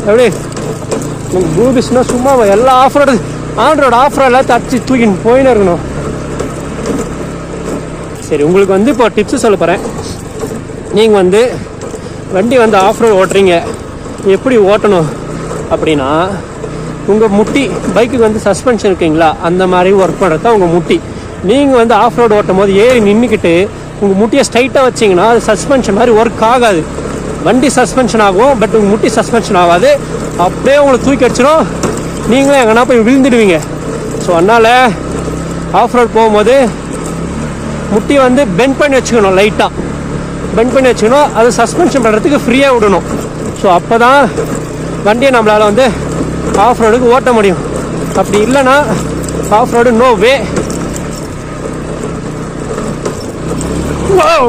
எப்படி பூபிஸ்னா சும்மா எல்லா ஆஃப்ரோடு ஆண்ட்ராய்டு ஆஃப்ரோட் எல்லாத்தையும் அடிச்சு தூக்கின்னு போயின்னு இருக்கணும். சரி, உங்களுக்கு வந்து இப்போ டிப்ஸு சொல்ல போகிறேன். நீங்கள் வந்து வண்டி வந்து ஆஃப்ரோடு ஓட்டுறீங்க, எப்படி ஓட்டணும் அப்படின்னா, உங்கள் முட்டி பைக்குக்கு வந்து சஸ்பென்ஷன் இருக்குங்களா, அந்த மாதிரி ஒர்க் பண்ணுறது தான் உங்கள் முட்டி. நீங்கள் வந்து ஆஃப்ரோடு ஓட்டும் போது ஏறி நின்றுக்கிட்டு உங்கள் முட்டியை ஸ்ட்ரைட்டாக வச்சிங்கன்னா அது சஸ்பென்ஷன் மாதிரி ஒர்க் ஆகாது. வண்டி சஸ்பென்ஷன் ஆகும், பட் உங்கள் முட்டி சஸ்பென்ஷன் ஆகாது. அப்படியே உங்களை தூக்கி அடிச்சிடும், நீங்களும் எங்கன்னா போய் விழுந்துடுவீங்க. ஸோ அதனால் ஆஃப்ரோட் போகும்போது முட்டியை வந்து பெண்ட் பண்ணி வச்சுக்கணும், லைட்டாக பெண்ட் பண்ணி வச்சுக்கணும். அது சஸ்பென்ஷன் பண்ணுறதுக்கு ஃப்ரீயாக விடணும். ஸோ அப்போ தான் வண்டியை நம்மளால் வந்து ஆஃப்ரோடுக்கு ஓட்ட முடியும். அப்படி இல்லைன்னா ஆஃப்ரோடு நோ வே. Whoa!